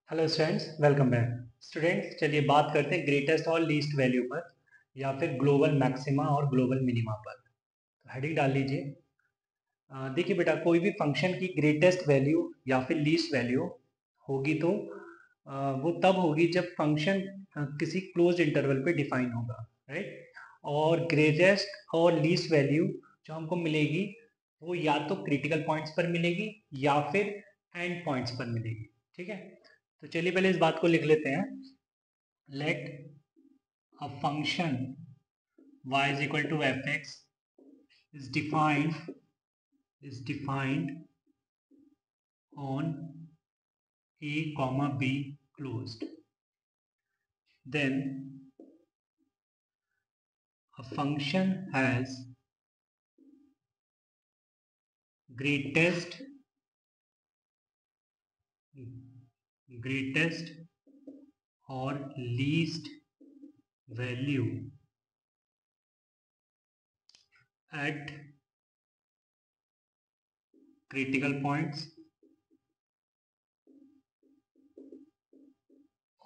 Hello students, welcome back. Students, चलिए बात करते हैं ग्रेटेस्ट और लीस्ट वैल्यू पर, या फिर ग्लोबल मैक्सिमा और ग्लोबल मिनिमा पर। तो हेडिंग डाल लीजिए। देखिए बेटा, कोई भी फंक्शन की ग्रेटेस्ट वैल्यू या फिर लीस्ट वैल्यू होगी तो वो तब होगी जब फंक्शन किसी क्लोज इंटरवल पे डिफाइन होगा, राइट। और ग्रेटेस्ट और लीस्ट वैल्यू जो हमको मिलेगी वो या तो क्रिटिकल पॉइंट्स पर मिलेगी या फिर एंड पॉइंट्स पर मिलेगी। ठीक है, तो चलिए पहले इस बात को लिख लेते हैं। Let a function y is equal to fx is defined on a comma b closed, then a function has greatest or least value at critical points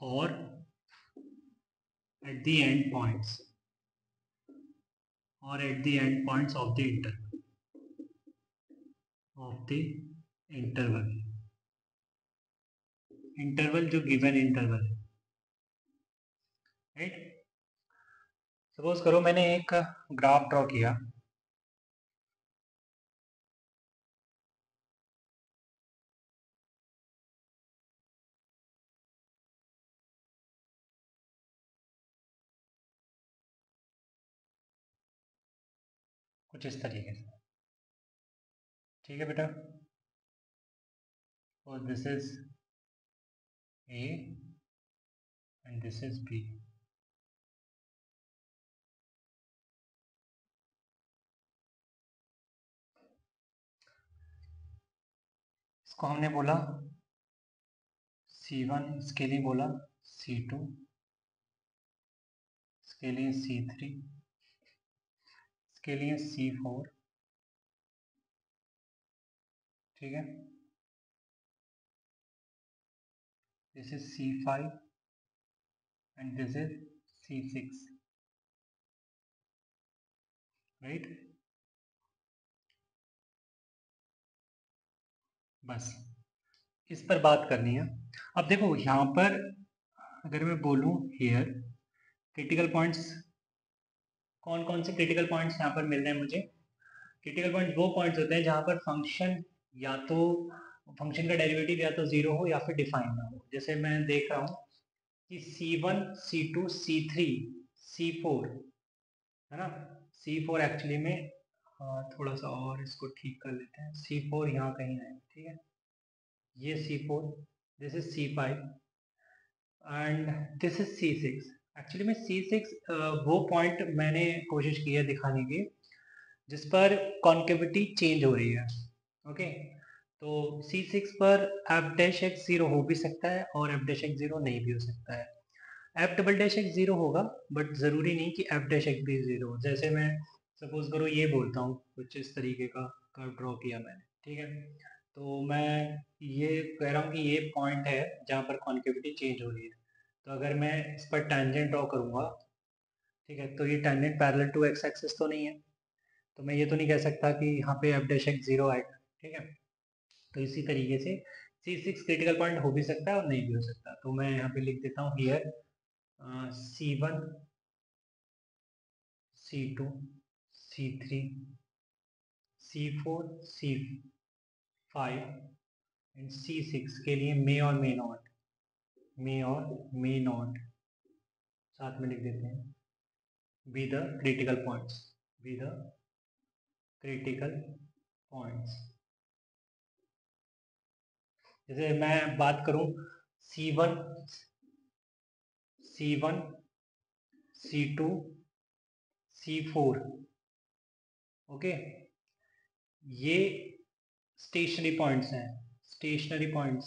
or at the end points of the interval interval जो given interval है, right. Suppose करो मैंने एक graph draw किया। कुछ इस तरीके से, ठीक है बेटा। और this is A and this is B. इसको हमने बोला C1, इसके लिए बोला C2, इसके लिए C3, इसके लिए C4, ठीक है। This is C5 and this is C6, right. बस इस पर बात करनी है। अब देखो यहाँ पर अगर मैं बोलूँ हियर क्रिटिकल पॉइंट्स, कौन कौन से क्रिटिकल पॉइंट्स यहाँ पर मिल रहे हैं मुझे। क्रिटिकल पॉइंट्स वो पॉइंट्स होते हैं जहाँ पर फंक्शन या तो फंक्शन का डेरिवेटिव या तो जीरो हो या फिर डिफाइन ना हो। जैसे मैं देख रहा हूँ कि C1, C2, C3, C4, है ना। C4 एक्चुअली में थोड़ा सा और इसको ठीक कर लेते हैं। C4 यहाँ कहीं है, ठीक है। ये C4, this is C5 and this is C6। Actually में C6 वो पॉइंट मैंने कोशिश की है दिखाने की जिस पर कॉन्केविटी चेंज हो रही है। ओके, तो C6 पर एफ डैश एक्स जीरो हो भी सकता है और एफ डैश एक्स जीरो नहीं भी हो सकता है। F double dash x zero होगा, बट ज़रूरी नहीं कि एफ डैश एक्स भी जीरो हो। जैसे मैं सपोज करो ये बोलता हूँ, कुछ इस तरीके का कर्व ड्रॉ किया मैंने, ठीक है। तो मैं ये कह रहा हूँ कि ये पॉइंट है जहाँ पर कॉन्केविटी चेंज हो रही है। तो अगर मैं इस पर टेंजेंट ड्रॉ करूँगा, ठीक है, तो ये tangent parallel to x axis तो नहीं है, तो मैं ये तो नहीं कह सकता कि यहाँ पे एफ डैश एक्स जीरो आएगा, ठीक है। तो इसी तरीके से C6 क्रिटिकल पॉइंट हो भी सकता है और नहीं भी हो सकता। तो मैं यहाँ पे लिख देता हूँ here C1, C2, C3, C4, C5 and C6 के लिए मे नॉट साथ में लिख देते हैं। Be the critical points, be the critical points. जैसे मैं बात करूं C1, C1, C2, C4, okay, ये स्टेशनरी पॉइंट्स हैं। स्टेशनरी पॉइंट्स,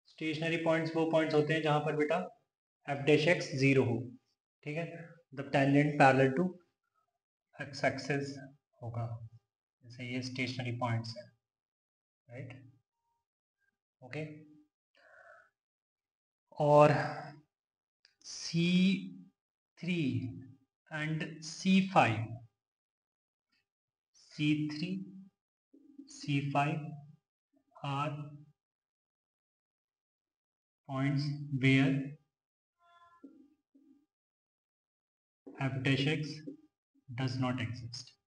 स्टेशनरी पॉइंट्स वो पॉइंट्स होते हैं जहां पर बेटा एफ डैश एक्स जीरो हो, ठीक है। The tangent parallel to x axis होगा। जैसे ये स्टेशनरी पॉइंट्स हैं, राइट। ओके, और C3 and C5, C3, C5 are points where f dash x does not exist.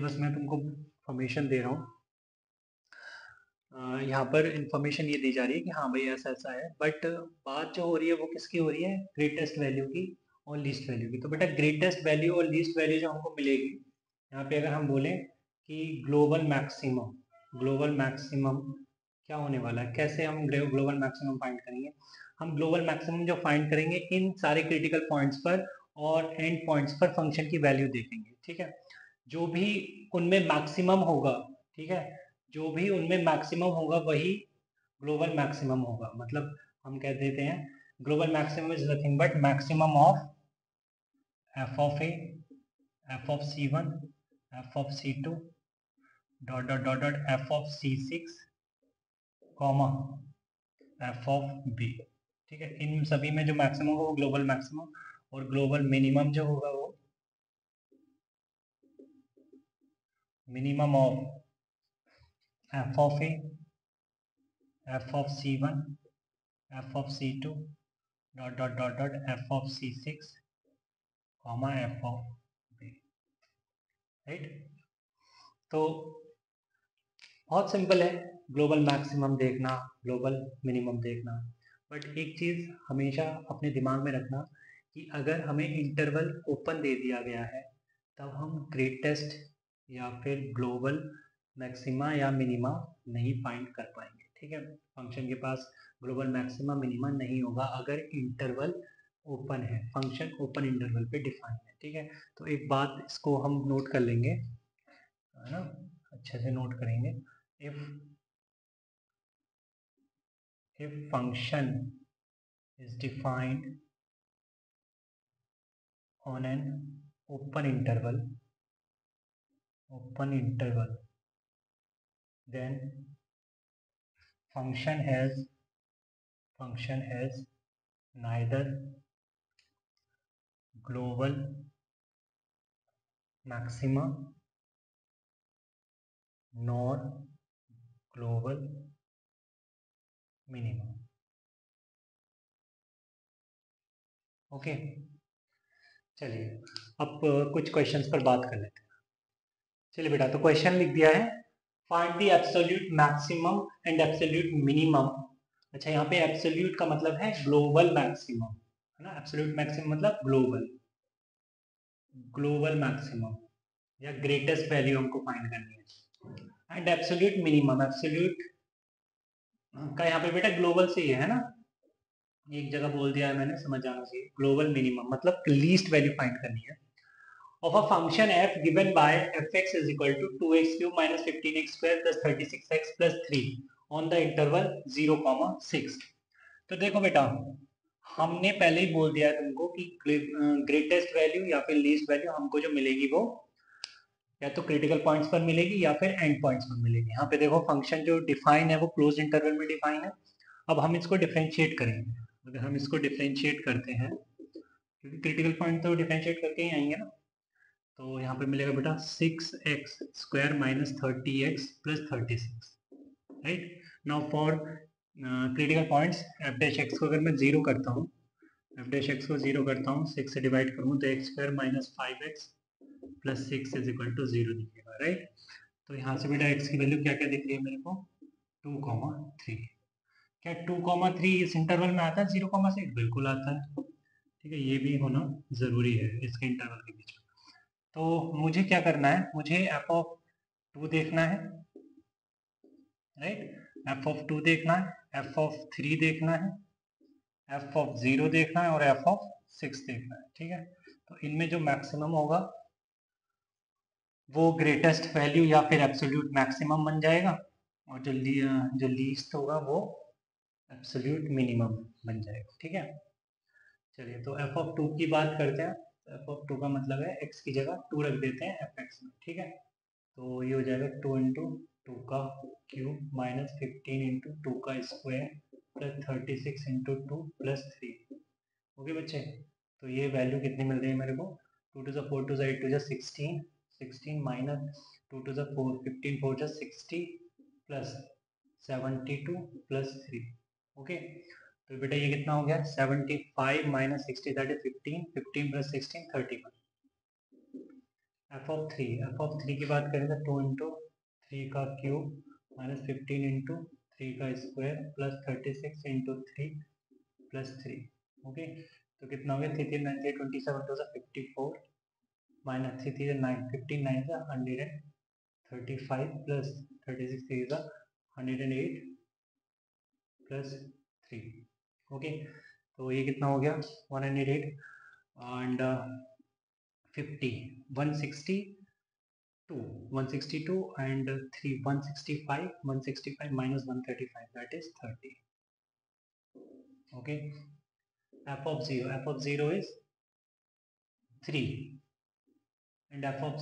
बस मैं तुमको इंफॉर्मेशन दे रहा हूँ, यहाँ पर इंफॉर्मेशन ये दी जा रही है कि हाँ भाई ऐसा ऐसा है, बट बात जो हो रही है वो किसकी हो रही है, ग्रेटेस्ट वैल्यू की और लीस्ट वैल्यू की। तो बेटा ग्रेटेस्ट वैल्यू और लीस्ट वैल्यू जो हमको मिलेगी यहाँ पे, अगर हम बोलें कि ग्लोबल मैक्सिमम क्या होने वाला है, कैसे हम ग्लोबल मैक्सिमम फाइंड करेंगे, हम ग्लोबल मैक्सिमम जो फाइंड करेंगे इन सारे क्रिटिकल पॉइंट्स पर और एंड पॉइंट्स पर फंक्शन की वैल्यू देखेंगे, ठीक है। जो भी उनमें मैक्सिमम होगा, ठीक है, जो भी उनमें मैक्सिमम होगा वही ग्लोबल मैक्सिमम होगा। मतलब हम कह देते हैं global maximum is nothing but maximum of f of a, f of C1, f of C2 dot dot dot dot f of C6 comma f of b, ठीक है। इन सभी में जो मैक्सिमम होगा वो ग्लोबल मैक्सिमम, और ग्लोबल मिनिमम जो होगा वो minimum of f of a, f of C1, f of C2 dot dot dot dot f of C6 comma f of B, right. तो बहुत सिंपल है ग्लोबल मैक्सिमम देखना, ग्लोबल मिनिमम देखना, but एक चीज़ हमेशा अपने दिमाग में रखना कि अगर हमें इंटरवल ओपन दे दिया गया है तब हम ग्रेटेस्ट या फिर ग्लोबल मैक्सिमा या मिनिमा नहीं फाइंड कर पाएंगे, ठीक है। फंक्शन के पास ग्लोबल मैक्सिमा मिनिमा नहीं होगा अगर इंटरवल ओपन है, फंक्शन ओपन इंटरवल पे डिफाइन है, ठीक है। तो एक बात इसको हम नोट कर लेंगे, है ना, अच्छे से नोट करेंगे। if function is defined on an open interval, then function has neither global maxima nor global minimum, okay. चलिए अब कुछ क्वेश्चंस पर बात कर लेते हैं। चलिए बेटा, तो क्वेश्चन लिख दिया है, find the absolute maximum and absolute minimum. अच्छा, यहाँ पे एब्सोल्यूट का मतलब है ग्लोबल मैक्सिमम, है ना, एब्सोल्यूट मैक्सिमम मतलब ग्लोबल मैक्सिमम या ग्रेटेस्ट वैल्यू हमको फाइंड करनी है। एंड एब्सोल्यूट मिनिमम, एब्सोल्यूट का यहाँ पे बेटा ग्लोबल से ही है ना, एक जगह बोल दिया है मैंने, समझ जाना चाहिए। ग्लोबल मिनिमम मतलब लीस्ट वैल्यू फाइंड करनी है of a function f given by fx is equal to 2x cube minus 15x square plus 36x plus 3 on the interval 0,6। तो देखो बेटा, हमने पहले ही बोल दिया है तुमको कि ग्रेटेस्ट वैल्यू या फिर लीस्ट वैल्यू हमको जो मिलेगी वो या तो क्रिटिकल पॉइंट्स पर मिलेगी या फिर एंड पॉइंट्स पर मिलेगी। यहाँ पे देखो फंक्शन जो डिफाइन है वो क्लोज इंटरवल में डिफाइन है। अब हम इसको डिफरेंशिएट करेंगे। अगर हम इसको डिफरेंशिएट करते हैं, क्योंकि क्रिटिकल पॉइंट तो डिफरेंशिएट करके ही आएंगे ना, तो यहाँ पे मिलेगा बेटा 6x square minus 30x plus 36, right. Now for critical points f dash x को अगर मैं जीरो करता हूँ, एफ डैश एक्स को जीरो करता हूँ, 6 से डिवाइड करूँ तो x square minus 5x plus 6 is equal to 0 दिखेगा, राइट। तो यहाँ से बेटा x की वैल्यू क्या क्या दिख रही है मेरे को, 2,3। क्या 2,3 इस इंटरवल में आता है 0,6? बिल्कुल आता है, ठीक है। ये भी होना जरूरी है इसके इंटरवल के बीच में। तो मुझे क्या करना है, मुझे एफ ऑफ 2 देखना है, राइट, एफ ऑफ 2 देखना है, एफ ऑफ 3 देखना है, एफ ऑफ 0 देखना है और एफ ऑफ 6 देखना है, ठीक है। तो इनमें जो मैक्सिमम होगा वो ग्रेटेस्ट वैल्यू या फिर एब्सोल्यूट मैक्सिमम बन जाएगा, और जो लीस्ट होगा वो एब्सोल्यूट मिनिमम बन जाएगा, ठीक है। चलिए, तो एफ ऑफ 2 की बात करते हैं। एफ ऑफ 2 का मतलब है एक्स की जगह 2 रख देते हैं एफ एक्स में, ठीक है। तो ये हो जाएगा 2 इंटू 2 का क्यूब माइनस 15 इंटू 2 का square plus 36 into 2 plus 3। Okay बच्चे, तो ये वैल्यू कितनी मिल रही है मेरे को? 2 to the 4 to the 8 to the 16, 16 minus 2 to the 4, 15 4 the 60 plus 72 plus 3। Okay, तो बेटा ये कितना हो गया? 75 minus 60 that is 15, 15 plus 16 31। F of three की बात करें तो 2 इंटू 3 का क्यूब माइनस 15 इंटू 3 का square plus 36 into 3 plus 3। Okay, तो कितना हो गया? 3 3 9 27 two 54 minus 3 3 9 15 9 135 plus 36 3 108 plus 3। Okay, तो ये कितना हो गया? 108 and 50 162 and 3 165 minus 135 that is 30. Okay, f of 0 is 3 and f of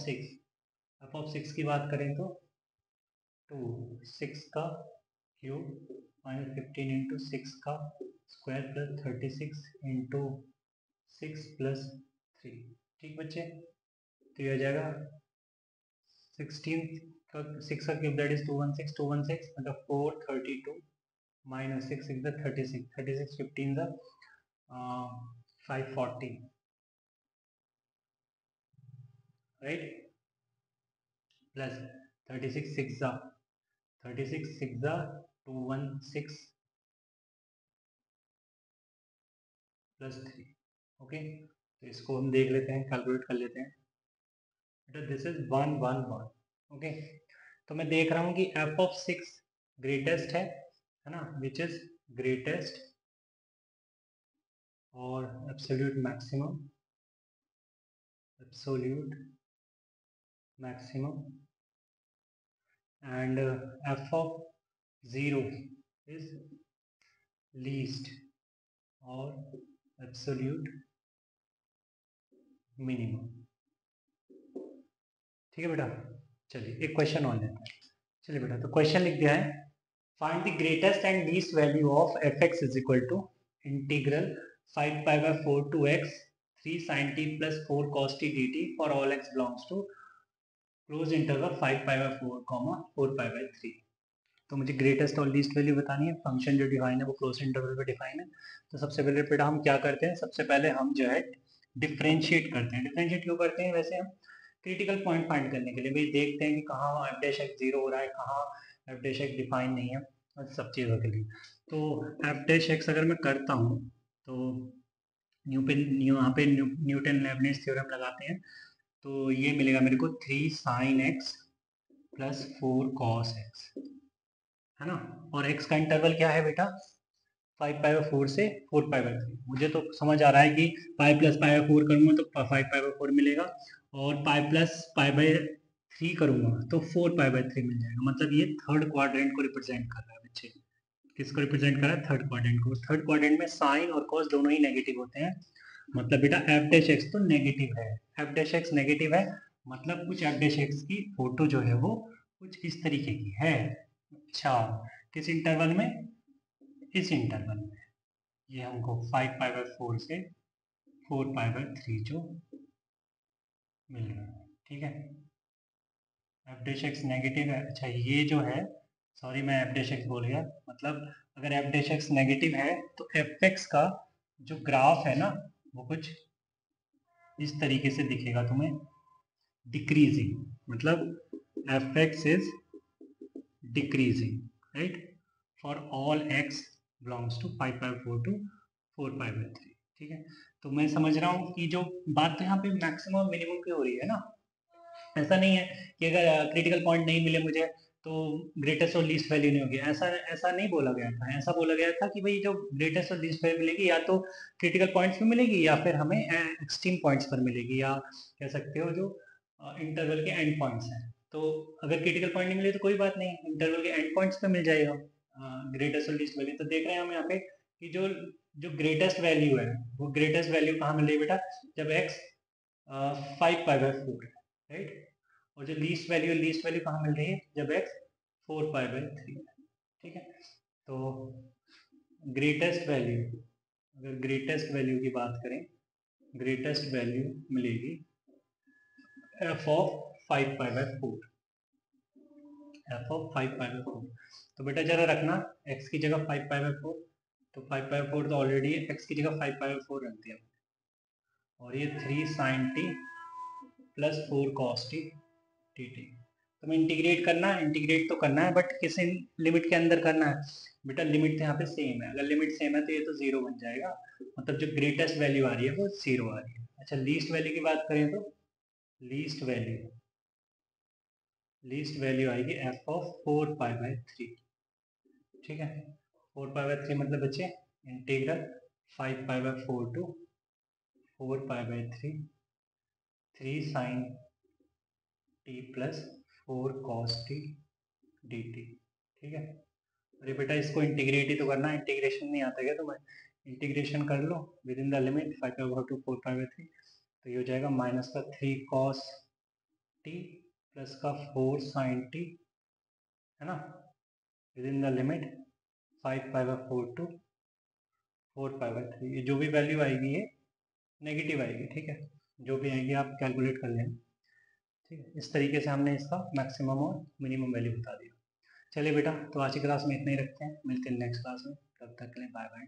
6 की बात करें तो 2 6 का क्यूब माइनस 15 इंटू 6 का स्क्वायर प्लस 36 इंटू 6 प्लस 3। ठीक बच्चे, तो ये हो जाएगा 16 का 6 का क्यूब दैट इज 216 मतलब 432 minus 6 is the 36 15 the 540 right plus 36 6 the 216 plus 3। Okay, तो इसको हम देख लेते हैं, कैलकुलेट कर लेते हैं। बेटा दिस इज 111। ओके, तो मैं देख रहा हूँ कि f of 6 ग्रेटेस्ट है ना, विच इज ग्रेटेस्ट और absolute maximum and f of 0 is least और एब्सोल्यूट मिनिमम। ठीक है बेटा, चलिए एक क्वेश्चन और लेते हैं। चलिए बेटा, तो क्वेश्चन लिख दिया है, find the greatest and least value of f x is equal to integral 5 pi by 4 to x 3 sin t plus 4 cos t dt for all x belongs to closed interval 5 pi by 4 4 pi by 3। तो मुझे greatest और least value बतानी है। Function जो define है वो close interval पे define है। तो सबसे पहले बेटा हम क्या करते हैं? सबसे पहले हम जो है डिफ्रेंशिएट करते हैं। डिफ्रेंशिएट क्यों करते हैं? वैसे हम क्रिटिकल पॉइंट फाइंड करने के लिए भाई देखते हैं कि कहाँ एफ डैश एक्स जीरो हो रहा है, कहाँ एफ डैश एक्स डिफाइन नहीं है, और सब चीज़ों के लिए। तो एफ डैश एक्स अगर मैं करता हूँ तो यहाँ पे न्यूटन लेबनिज थ्योरम लगाते हैं, तो ये मिलेगा मेरे को 3 sin x plus 4 cos x, है ना। और x का इंटरवल क्या है बेटा? 5 पाई बाय 4 से 4 पाई बाय 3। मुझे तो समझ आ रहा है कि पाई प्लस पाई बाय 4 करूँगा तो 5 पाई बाय 4 मिलेगा, और पाई प्लस पाई बाय 3 करूँगा तो 4 पाई बाय 3 मिल जाएगा। मतलब ये थर्ड क्वाड्रेंट को रिप्रेजेंट कर रहा है बच्चे। किसको रिप्रेजेंट कर रहा है? थर्ड क्वाड्रेंट को। थर्ड क्वाड्रेंट में साइन और कॉस दोनों ही नेगेटिव होते हैं। मतलब बेटा एफ डैश एक्स तो नेगेटिव है, एफ डैश एक्स नेगेटिव है, मतलब कुछ एफ डैश एक्स की फोटो जो है वो कुछ इस तरीके की है। अच्छा, किस इंटरवल में? इस इंटरवल में। ये हमको 5 पाई बाय 4 से 4 पाई बाय 3 जो मिल रहा है। ठीक है, एफ डैश एक्स नेगेटिव है। अच्छा, ये जो है, सॉरी मैं एफ डैश एक्स बोल गया, मतलब अगर एफ डैश एक्स नेगेटिव है तो एफ एक्स का जो ग्राफ है ना वो कुछ इस तरीके से दिखेगा तुम्हें, डिक्रीजिंग, मतलब f x is decreasing, right, for all x belongs to 5 pi 4 to 4 pi by 3। ठीक है, तो मैं समझ रहा हूँ कि जो बात तो यहाँ पे मैक्सिमम मिनिमम की हो रही है ना। ऐसा नहीं है कि अगर क्रिटिकल पॉइंट नहीं मिले मुझे तो ग्रेटेस्ट और लीस्ट वैल्यू नहीं होगी, ऐसा ऐसा नहीं बोला गया था। ऐसा बोला गया था कि भाई जो ग्रेटेस्ट और लीस्ट वैल्यू मिलेगी या तो क्रिटिकल पॉइंट्स में मिलेगी या फिर हमें एक्सट्रीम पॉइंट्स पर मिलेगी, या कह सकते हो जो इंटरवल के एंड पॉइंट्स हैं। तो अगर क्रिटिकल पॉइंट नहीं मिले तो कोई बात नहीं, इंटरवल के एंड पॉइंट्स पे मिल जाएगा ग्रेटेस्ट और लीस्ट वैल्यू। तो देख रहे हैं हम यहाँ पे कि जो जो ग्रेटेस्ट वैल्यू है वो ग्रेटेस्ट वैल्यू कहाँ मिल रही है बेटा? जब एक्स 5 पाई बाय 4 है, राइट। और जो लीस्ट वैल्यू कहाँ मिल रही है? जब एक्स 4π/3, ठीक है। तो ग्रेटेस्ट वैल्यू, अगर ग्रेटेस्ट वैल्यू की बात करें, ग्रेटेस्ट वैल्यू मिलेगी f ऑफ 5π/4, f ऑफ 5π/4। तो बेटा जरा रखना x की जगह 5π/4, तो 5/4 तो ऑलरेडी x की जगह 5/4 रख दिया, और ये 3 sin t plus 4 cos t dt। तो मैं इंटीग्रेट तो करना है, बट किस लिमिट के अंदर करना है बेटा, लिमिट तो यहाँ पे सेम है। अगर लिमिट सेम है तो ये तो 0 बन जाएगा, मतलब जो ग्रेटेस्ट वैल्यू आ रही है वो 0 आ रही है। अच्छा, लीस्ट वैल्यू की बात करें तो लीस्ट वैल्यू आएगी f ऑफ 4π/3, ठीक है। 4π/3 मतलब बच्चे integral 5π/4 to 4π/3, 3 sin t plus 4 cos t dt, ठीक है। अरे बेटा इसको इंटीग्रेट ही तो करना है, इंटीग्रेशन नहीं आता क्या तुम्हें? इंटीग्रेशन कर लो within the limit 5/4 to 4π/3, तो ये हो जाएगा माइनस का 3 cos t प्लस का 4 sin t, है ना, within the limit 5π/4 to 4π/3। ये जो भी वैल्यू आएगी ये नेगेटिव आएगी, ठीक है। जो भी आएगी आप कैलकुलेट कर लेना, ठीक है। इस तरीके से हमने इसका मैक्सिमम और मिनिमम वैल्यू बता दिया। चलिए बेटा, तो आज की क्लास में इतना ही रखते हैं, मिलते हैं नेक्स्ट क्लास में, तब तक के लिए बाय बाय।